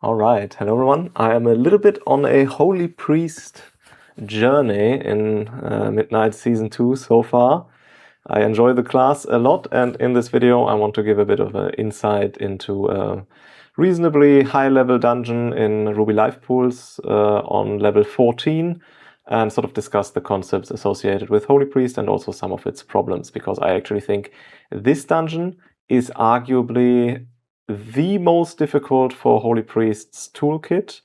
Alright, hello everyone. I am a little bit on a Holy Priest journey in Midnight Season 2 so far. I enjoy the class a lot, and in this video I want to give a bit of an insight into a reasonably high-level dungeon in Ruby Life Pools on level 14, and sort of discuss the concepts associated with Holy Priest and also some of its problems, because I actually think this dungeon is arguably the most difficult for Holy Priest's toolkit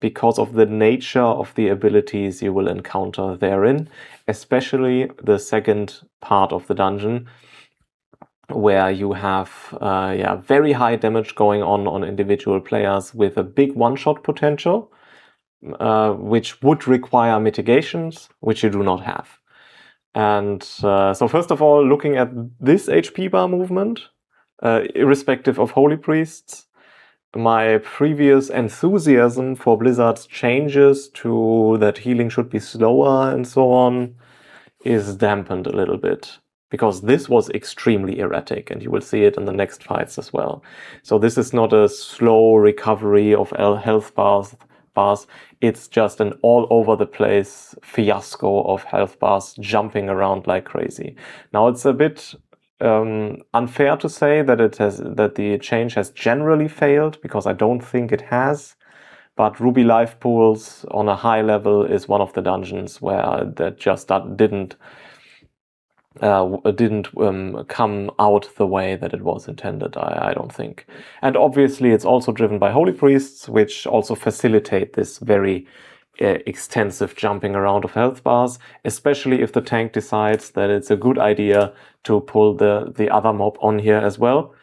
because of the nature of the abilities you will encounter therein, especially the second part of the dungeon, where you have very high damage going on individual players with a big one-shot potential, which would require mitigations, which you do not have. And so first of all, looking at this HP bar movement, irrespective of Holy Priests, my previous enthusiasm for Blizzard's changes to that healing should be slower and so on is dampened a little bit, because this was extremely erratic, and you will see it in the next fights as well. So this is not a slow recovery of health bars. It's just an all over the place fiasco of health bars jumping around like crazy. Now it's a bit unfair to say that the change has generally failed, because I don't think it has. But Ruby Life Pools on a high level is one of the dungeons where that just didn't come out the way that it was intended, I don't think. And obviously it's also driven by Holy Priests, which also facilitate this very extensive jumping around of health bars, especially if the tank decides that it's a good idea to pull the other mob on here as well.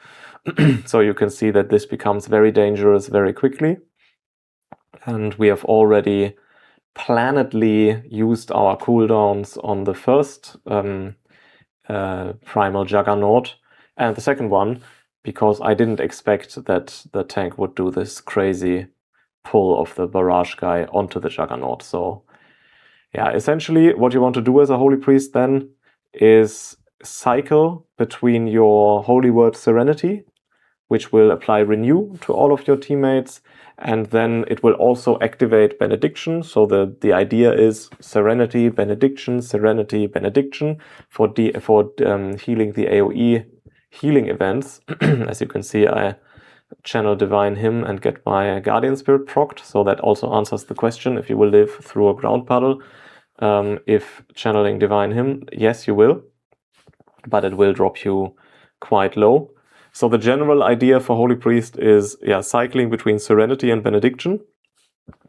So you can see that this becomes very dangerous very quickly. And we have already plannedly used our cooldowns on the first Primal Juggernaut and the second one, because I didn't expect that the tank would do this crazy pull of the barrage guy onto the Juggernaut. So yeah, essentially what you want to do as a Holy Priest then is cycle between your Holy Word Serenity, which will apply Renew to all of your teammates, and then it will also activate Benediction. So the idea is Serenity, Benediction, Serenity, Benediction for healing the AoE healing events. As you can see, I channel Divine Hymn and get my Guardian Spirit procced, so that also answers the question if you will live through a ground puddle. If channeling Divine Hymn, yes, you will, but it will drop you quite low. So the general idea for Holy Priest is cycling between Serenity and Benediction,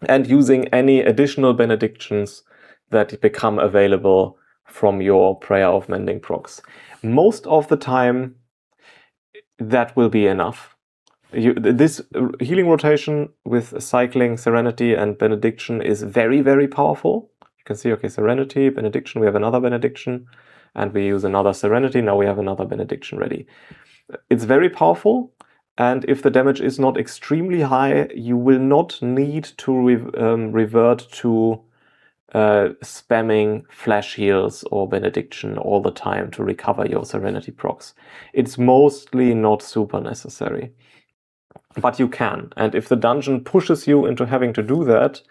and using any additional benedictions that become available from your Prayer of Mending procs. Most of the time, that will be enough. This healing rotation with cycling Serenity and Benediction is very, very powerful. You can see, okay, Serenity, Benediction, we have another Benediction, and we use another Serenity, now we have another Benediction ready. It's very powerful, and if the damage is not extremely high, you will not need to revert to spamming flash heals or benediction all the time to recover your Serenity procs. It's mostly not super necessary, but you can. And if the dungeon pushes you into having to do that,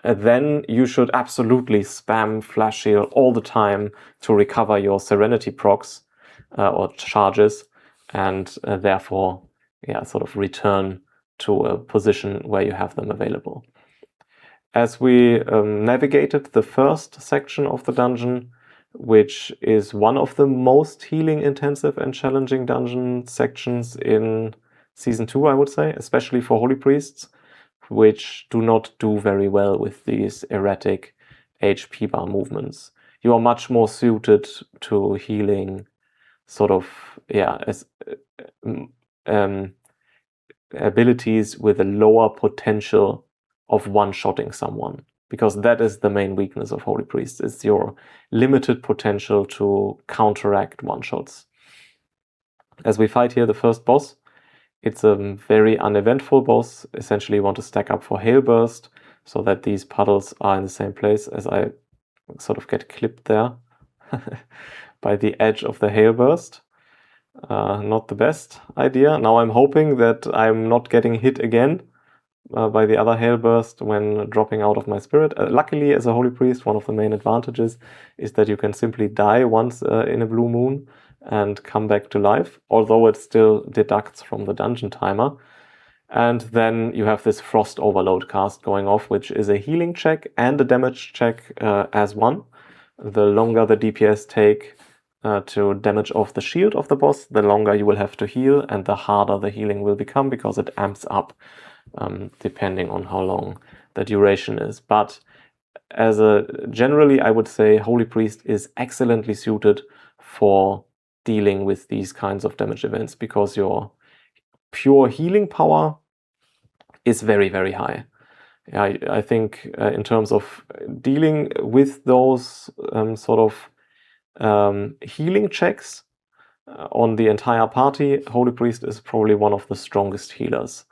then you should absolutely spam flash heal all the time to recover your Serenity procs or charges, and therefore sort of return to a position where you have them available. As we navigated the first section of the dungeon, which is one of the most healing intensive and challenging dungeon sections in Season 2, I would say, especially for Holy Priests, which do not do very well with these erratic HP bar movements. You are much more suited to healing sort of abilities with a lower potential of one-shotting someone, because that is the main weakness of Holy Priest. It's your limited potential to counteract one-shots. As we fight here the first boss, it's a very uneventful boss. Essentially, you want to stack up for Hail Burst so that these puddles are in the same place, as I sort of get clipped there by the edge of the Hail Burst. Not the best idea. Now I'm hoping that I'm not getting hit again by the other Hail Burst when dropping out of my spirit. Luckily, as a Holy Priest, one of the main advantages is that you can simply die once in a blue moon and come back to life, although it still deducts from the dungeon timer. And then you have this Frost Overload cast going off, which is a healing check and a damage check as one. The longer the DPS take to damage off the shield of the boss, the longer you will have to heal, and the harder the healing will become because it amps up depending on how long the duration is. But generally, I would say Holy Priest is excellently suited for dealing with these kinds of damage events because your pure healing power is very, very high. I think in terms of dealing with those healing checks on the entire party, Holy Priest is probably one of the strongest healers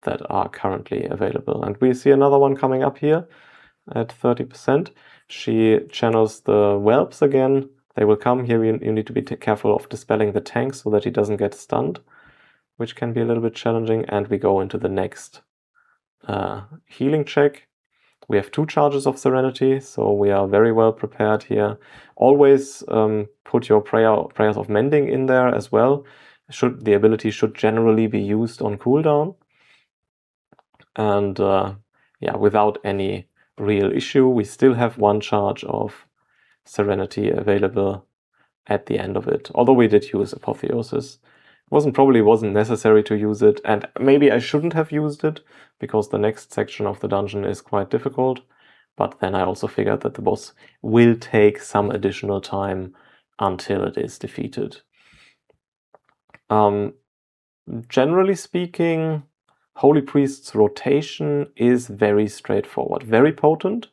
that are currently available. And we see another one coming up here at 30%. She channels the whelps again. They will come here. You need to be careful of dispelling the tank so that he doesn't get stunned, which can be a little bit challenging. And we go into the next healing check. We have 2 charges of Serenity, so we are very well prepared here. Always put your prayers of mending in there as well. The ability should generally be used on cooldown. And without any real issue, we still have 1 charge of Serenity available at the end of it. Although we did use Apotheosis. Probably wasn't necessary to use it, and maybe I shouldn't have used it because the next section of the dungeon is quite difficult. But then I also figured that the boss will take some additional time until it is defeated. Generally speaking, Holy Priest's rotation is very straightforward, very potent,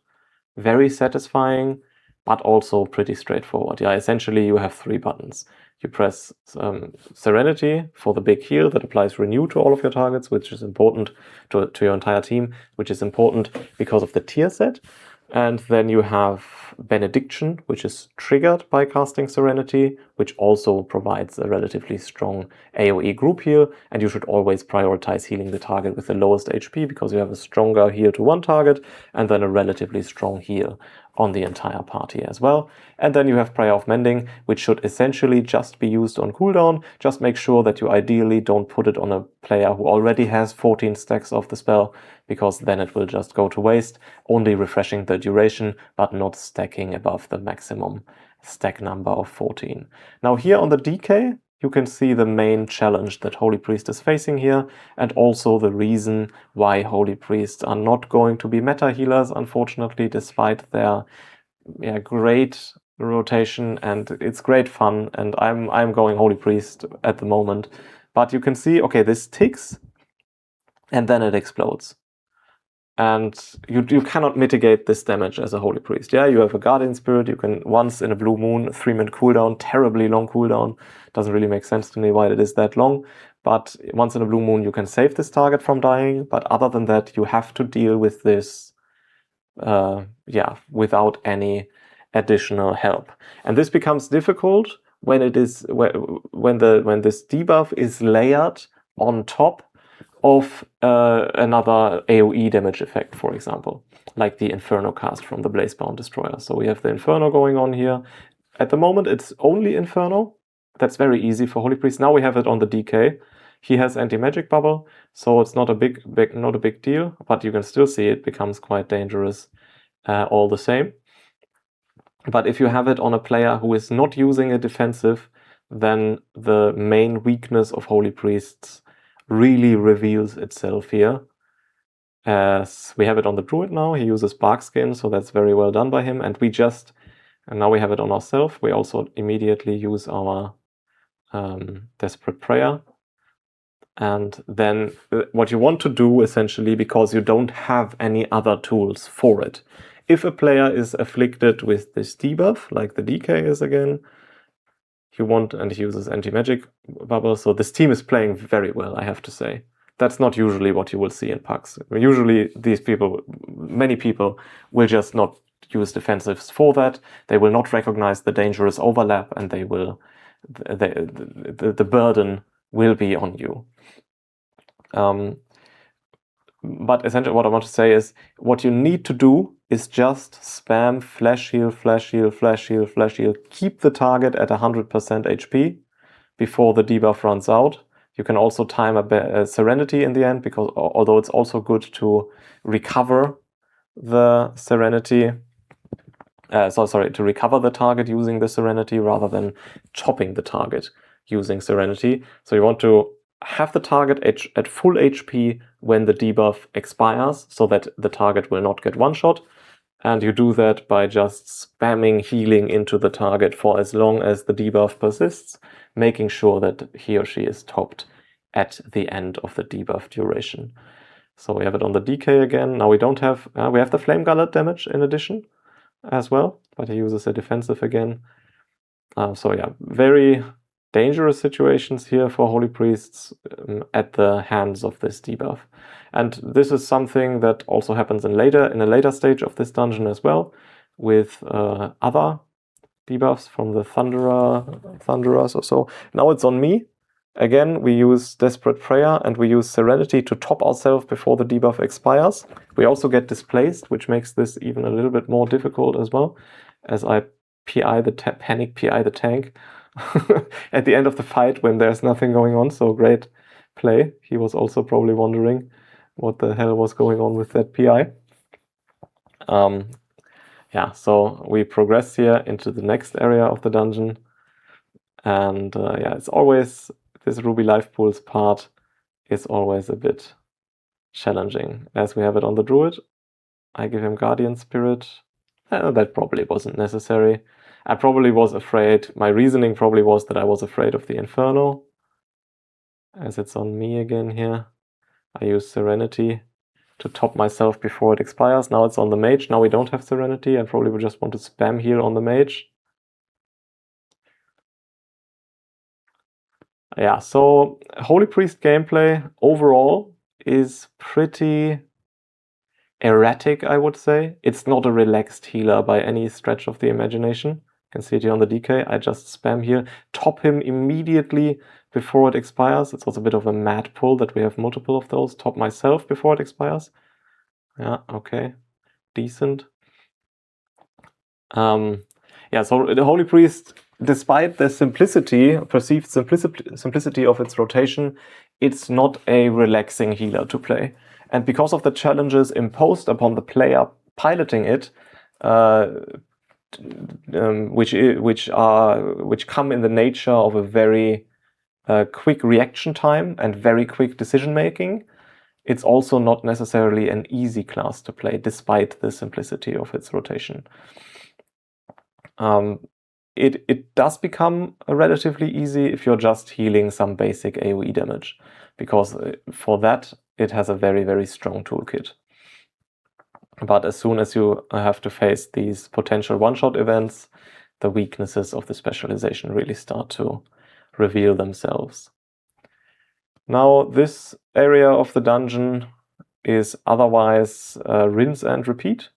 very satisfying, but also pretty straightforward. Essentially you have 3 buttons. You press Serenity for the big heal that applies Renew to all of your targets, which is important to your entire team, which is important because of the tier set. And then you have Benediction, which is triggered by casting Serenity, which also provides a relatively strong AoE group heal. And you should always prioritize healing the target with the lowest HP because you have a stronger heal to one target and then a relatively strong heal on the entire party as well. And then you have Prayer of Mending, which should essentially just be used on cooldown. Just make sure that you ideally don't put it on a player who already has 14 stacks of the spell, because then it will just go to waste, only refreshing the duration, but not stacking above the maximum stack number of 14. Now here on the DK, you can see the main challenge that Holy Priest is facing here, and also the reason why Holy Priests are not going to be meta healers, unfortunately, despite their great rotation, and it's great fun, and I'm going Holy Priest at the moment. But you can see, okay, this ticks, and then it explodes. And you cannot mitigate this damage as a Holy Priest. You have a Guardian Spirit, you can once in a blue moon, 3-minute cooldown, terribly long cooldown. Doesn't really make sense to me why it is that long. But once in a blue moon, you can save this target from dying. But other than that, you have to deal with this, without any additional help. And this becomes difficult when this debuff is layered on top of another AoE damage effect, for example, like the Inferno cast from the Blazebound Destroyer. So we have the Inferno going on here. At the moment, it's only Inferno. That's very easy for Holy Priest. Now we have it on the DK. He has anti-magic bubble, so it's not a big deal, but you can still see it becomes quite dangerous all the same. But if you have it on a player who is not using a defensive, then the main weakness of Holy Priests really reveals itself here. As we have it on the Druid now, he uses Barkskin, so that's very well done by him. And now we have it on ourselves. We also immediately use our Desperate Prayer. And then what you want to do, essentially, because you don't have any other tools for it. If a player is afflicted with this debuff, like the DK is again, and he uses anti-magic bubble, so this team is playing very well, I have to say. That's not usually what you will see in packs. Usually many people will just not use defensives for that. They will not recognize the dangerous overlap, and the burden will be on you. but essentially what I want to say is what you need to do is just spam flash heal, flash heal, flash heal, flash heal. Keep the target at 100% HP before the debuff runs out. You can also time a Serenity in the end, because although it's also good to recover the Serenity, to recover the target using the Serenity rather than chopping the target using Serenity. So you want to have the target at full HP when the debuff expires, so that the target will not get one-shot. And you do that by just spamming healing into the target for as long as the debuff persists, making sure that he or she is topped at the end of the debuff duration. So we have it on the DK again. Now we don't have, we have the Flame Gullet damage in addition as well, but he uses a defensive again. So yeah, very dangerous situations here for Holy Priests at the hands of this debuff. And this is something that also happens in a later stage of this dungeon as well, with other debuffs from the Thunderers or so. Now it's on me. Again, we use Desperate Prayer and we use Serenity to top ourselves before the debuff expires. We also get displaced, which makes this even a little bit more difficult as well, as I panic PI the tank at the end of the fight when there's nothing going on. So great play. He was also probably wondering what the hell was going on with that PI. Yeah, so we progress here into the next area of the dungeon. And yeah, it's always, this Ruby Life Pools part is always a bit challenging. As we have it on the Druid, I give him Guardian Spirit. That probably wasn't necessary. I probably was afraid, my reasoning probably was that I was afraid of the Inferno. As it's on me again here, I use Serenity to top myself before it expires. Now it's on the Mage. Now we don't have Serenity. I probably would just want to spam heal on the Mage. Yeah, so Holy Priest gameplay overall is pretty erratic, I would say. It's not a relaxed healer by any stretch of the imagination. You can see it here on the DK. I just spam here, top him immediately before it expires. It's also a bit of a mad pull that we have multiple of those. Top myself before it expires. Yeah, okay. Decent. Yeah, so the Holy Priest, despite the perceived simplicity of its rotation, it's not a relaxing healer to play. And because of the challenges imposed upon the player piloting it, which come in the nature of a very quick reaction time and very quick decision making, it's also not necessarily an easy class to play, despite the simplicity of its rotation. It does become relatively easy if you're just healing some basic AoE damage, because for that it has a very, very strong toolkit. But as soon as you have to face these potential one-shot events, the weaknesses of the specialization really start to reveal themselves. Now, this area of the dungeon is otherwise rinse and repeat.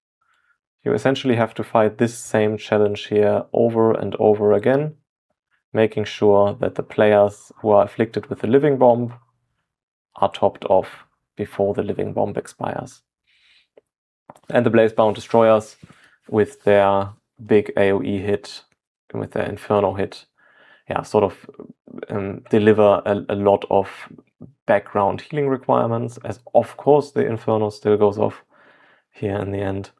You essentially have to fight this same challenge here over and over again, making sure that the players who are afflicted with the Living Bomb are topped off before the Living Bomb expires. And the Blazebound Destroyers, with their big AoE hit, with their Inferno hit, yeah, sort of deliver a lot of background healing requirements, as of course the Inferno still goes off here in the end.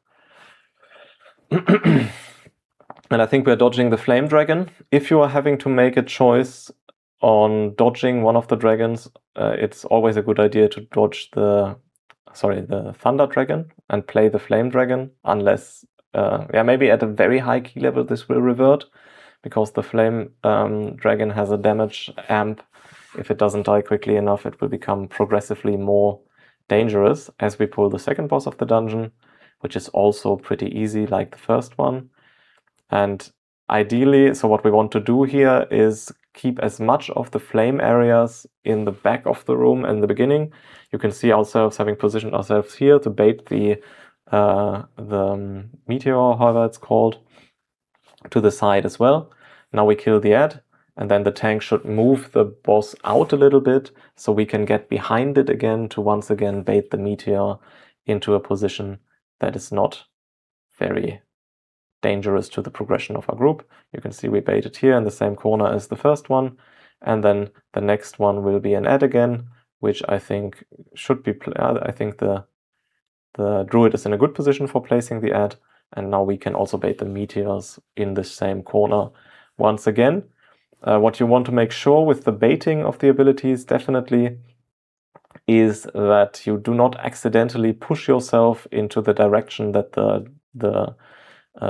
And I think we're dodging the Flame Dragon. If you are having to make a choice on dodging one of the dragons, it's always a good idea to dodge the Thunder Dragon and play the Flame Dragon, unless, maybe at a very high key level this will revert, because the Flame Dragon has a damage amp. If it doesn't die quickly enough, it will become progressively more dangerous as we pull the second boss of the dungeon, which is also pretty easy like the first one. And ideally, so what we want to do here is keep as much of the flame areas in the back of the room in the beginning. You can see ourselves having positioned ourselves here to bait the meteor, however it's called, to the side as well. Now we kill the ad, and then the tank should move the boss out a little bit so we can get behind it again to once again bait the meteor into a position that is not very dangerous to the progression of our group. You can see we baited here in the same corner as the first one, and then the next one will be an add again, which I think should be, I think the druid is in a good position for placing the add, and now we can also bait the meteors in the same corner once again. What you want to make sure with the baiting of the abilities definitely is that you do not accidentally push yourself into the direction that the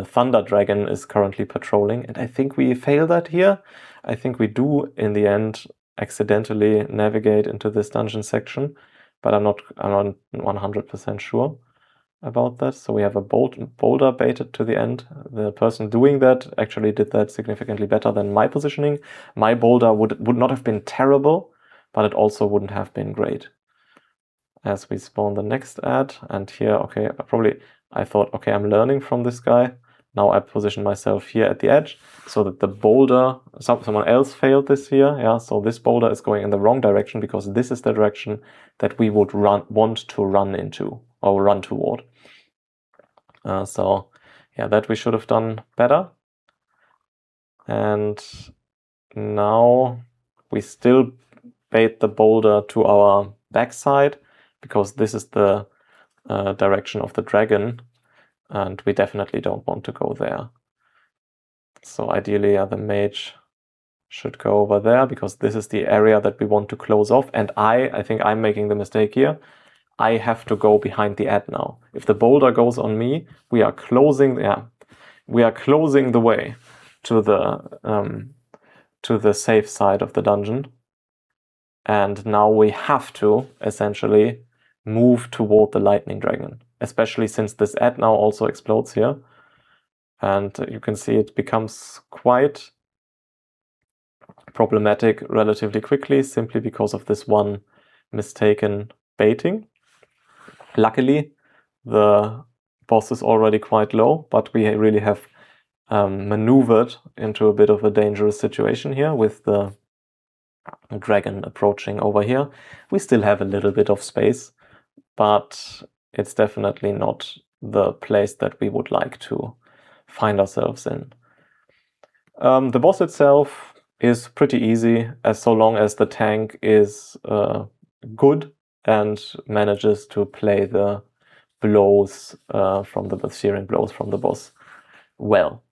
Thunder Dragon is currently patrolling, and I think we fail that here. I think we do in the end accidentally navigate into this dungeon section, but I'm not 100% sure about that. So we have a boulder baited to the end. The person doing that actually did that significantly better than my positioning. My boulder would not have been terrible, but it also wouldn't have been great. As we spawn the next add, and here, okay, I thought, okay, I'm learning from this guy. Now I position myself here at the edge so that the boulder, someone else failed this here. Yeah, so this boulder is going in the wrong direction because this is the direction that we would want to run into or run toward. So yeah, that we should have done better. And now we still bait the boulder to our backside because this is the direction of the dragon, and we definitely don't want to go there. So ideally, the mage should go over there because this is the area that we want to close off. And I think I'm making the mistake here. I have to go behind the add now. If the boulder goes on me, we are closing the way to the safe side of the dungeon. And now we have to essentially move toward the lightning dragon, especially since this add now also explodes here. And you can see it becomes quite problematic relatively quickly, simply because of this one mistaken baiting. Luckily, the boss is already quite low, but we really have maneuvered into a bit of a dangerous situation here with the dragon approaching over here. We still have a little bit of space, but it's definitely not the place that we would like to find ourselves in. The boss itself is pretty easy, as so long as the tank is good and manages to play the blows from the searing blows from the boss well.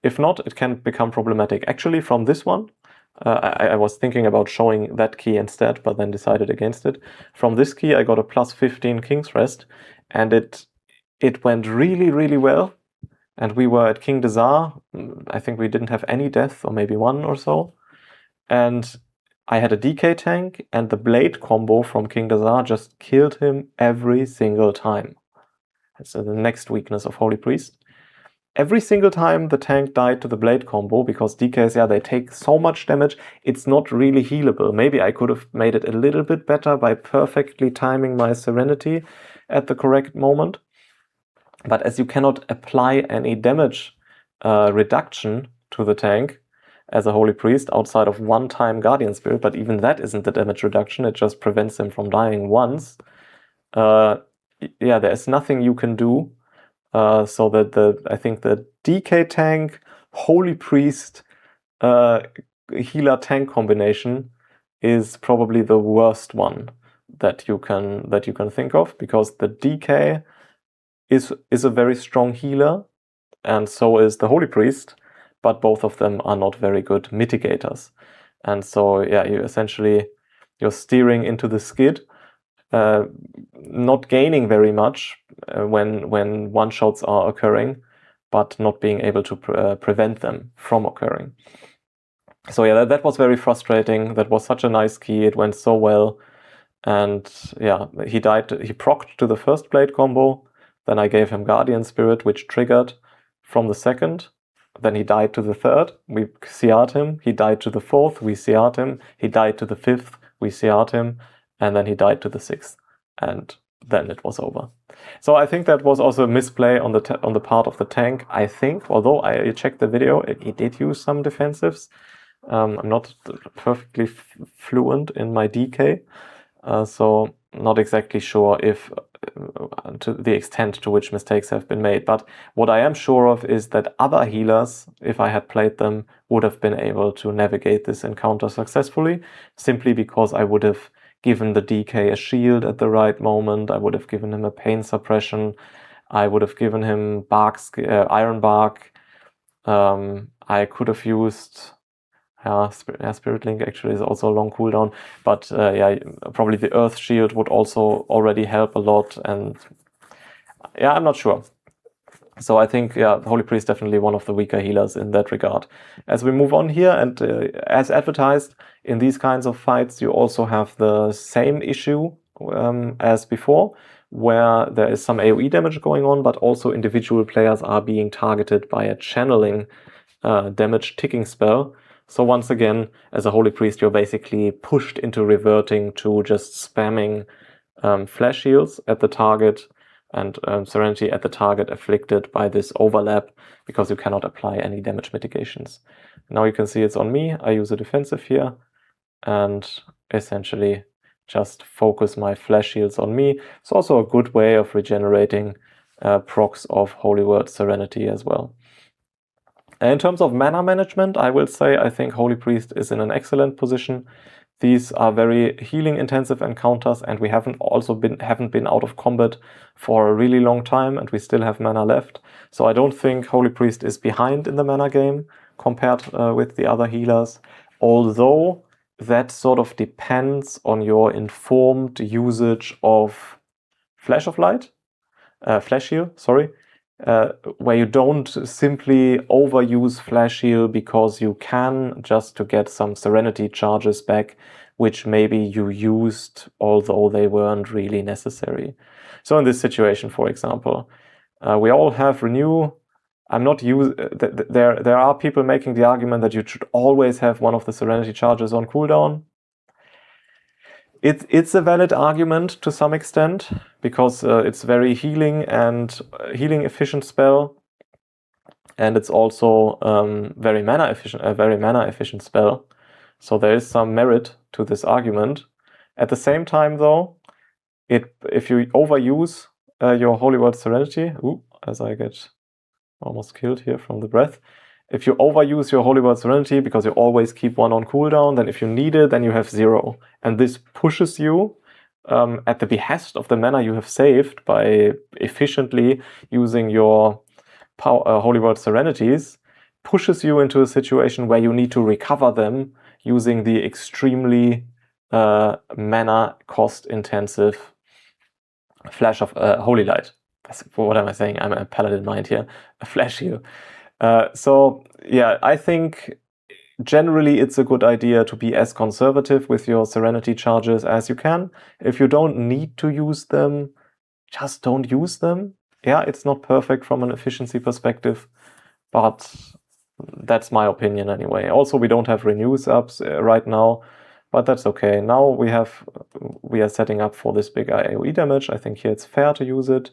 If not, it can become problematic. Actually, from this one, I was thinking about showing that key instead, but then decided against it. From this key, I got a +15 King's Rest, and it went really, really well. And we were at King Desire. I think we didn't have any death, or maybe one or so. And I had a DK tank, and the blade combo from King Desire just killed him every single time. That's the next weakness of Holy Priest. Every single time the tank died to the blade combo, because DKs, they take so much damage, it's not really healable. Maybe I could have made it a little bit better by perfectly timing my Serenity at the correct moment. But as you cannot apply any damage reduction to the tank as a Holy Priest outside of one-time Guardian Spirit, but even that isn't the damage reduction, it just prevents him from dying once. There is nothing you can do. So that I think the DK tank, Holy Priest, healer tank combination is probably the worst one that you can think of, because the DK is a very strong healer, and so is the Holy Priest, but both of them are not very good mitigators. And so you're steering into the skid, not gaining very much when one-shots are occurring, but not being able to prevent them from occurring. So that was very frustrating. That was such a nice key. It went so well. And he died. He procced to the first blade combo. Then I gave him Guardian Spirit, which triggered from the second. Then he died to the third. We CR'd him. He died to the fourth. We CR'd him. He died to the fifth. We CR'd him. And then he died to the sixth. And then it was over. So I think that was also a misplay on the part of the tank. I think, although I checked the video, he did use some defensives. I'm not perfectly fluent in my DK, so not exactly sure if to the extent to which mistakes have been made. But what I am sure of is that other healers, if I had played them, would have been able to navigate this encounter successfully, simply because I would have given the DK a shield at the right moment. I would have given him a pain suppression. I would have given him iron bark. I could have used Spirit Link actually is also a long cooldown, but probably the Earth Shield would also already help a lot, and I'm not sure. So I think, Holy Priest definitely one of the weaker healers in that regard. As we move on here, and as advertised, in these kinds of fights, you also have the same issue as before, where there is some AoE damage going on, but also individual players are being targeted by a channeling damage ticking spell. So once again, as a Holy Priest, you're basically pushed into reverting to just spamming flash heals at the target and Serenity at the target afflicted by this overlap, because you cannot apply any damage mitigations. Now you can see it's on me. I use a defensive here and essentially just focus my flash heals on me. It's also a good way of regenerating procs of Holy Word Serenity as well. In terms of mana management, I will say I think Holy Priest is in an excellent position. These are very healing intensive encounters, and we haven't been out of combat for a really long time, and we still have mana left. So I don't think Holy Priest is behind in the mana game compared with the other healers, although that sort of depends on your informed usage of Flash Heal, where you don't simply overuse Flash Heal because you can, just to get some Serenity charges back, which maybe you used although they weren't really necessary. So in this situation, for example, we all have Renew. There are people making the argument that you should always have one of the Serenity charges on cooldown. It's a valid argument to some extent, because it's very healing and healing efficient spell, and it's also very mana efficient spell. So there is some merit to this argument. At the same time, though, if you overuse your Holy Word Serenity, as I get almost killed here from the breath. If you overuse your Holy Word Serenity because you always keep one on cooldown, then if you need it, then you have 0. And this pushes you at the behest of the mana you have saved by efficiently using your Holy Word Serenities, pushes you into a situation where you need to recover them using the extremely mana cost intensive Flash of Holy Light. What am I saying? I'm a paladin mind here. A Flash Heal. I think generally it's a good idea to be as conservative with your Serenity charges as you can. If you don't need to use them, just don't use them. Yeah, it's not perfect from an efficiency perspective, but that's my opinion anyway. Also, we don't have renews ups right now, but that's okay. Now we are setting up for this big AoE damage. I think here it's fair to use it.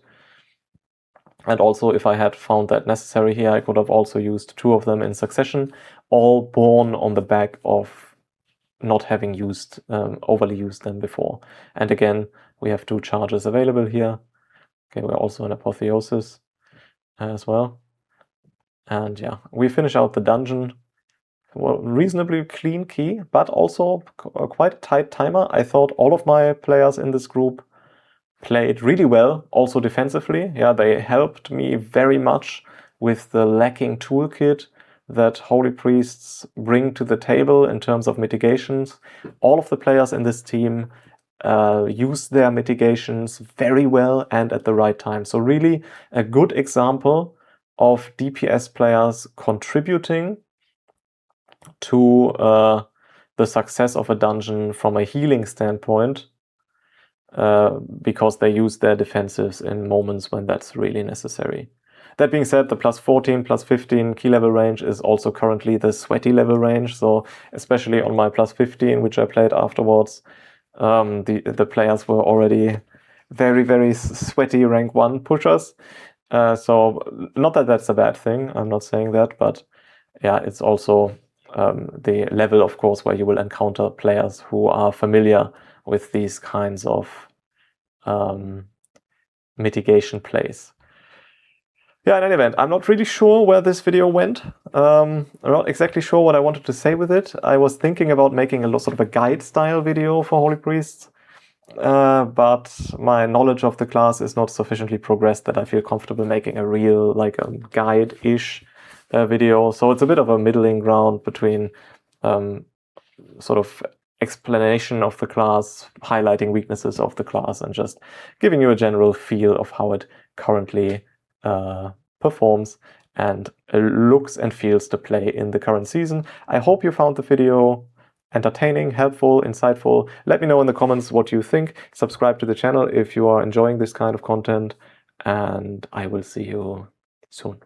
And also, if I had found that necessary here, I could have also used 2 of them in succession, all born on the back of not having overly used them before. And again, we have 2 charges available here. Okay, we're also in Apotheosis as well. And we finish out the dungeon. Well, reasonably clean key, but also quite a tight timer. I thought all of my players in this group played really well, also defensively. They helped me very much with the lacking toolkit that Holy Priests bring to the table in terms of mitigations. All of the players in this team use their mitigations very well and at the right time. So really a good example of DPS players contributing to the success of a dungeon from a healing standpoint, because they use their defensives in moments when that's really necessary. That being said, the +14, +15 key level range is also currently the sweaty level range. So especially on my +15, which I played afterwards, the players were already very, very sweaty rank 1 pushers. So not that that's a bad thing. I'm not saying that, but it's also the level, of course, where you will encounter players who are familiar with these kinds of mitigation plays. Yeah, in any event, I'm not really sure where this video went. I'm not exactly sure what I wanted to say with it. I was thinking about making a sort of a guide style video for Holy Priests, but my knowledge of the class is not sufficiently progressed that I feel comfortable making a real, like, guide-ish video. So it's a bit of a middling ground between sort of explanation of the class, highlighting weaknesses of the class, and just giving you a general feel of how it currently performs and looks and feels to play in the current season. I hope you found the video entertaining, helpful, insightful. Let me know in the comments what you think. Subscribe to the channel if you are enjoying this kind of content, and I will see you soon.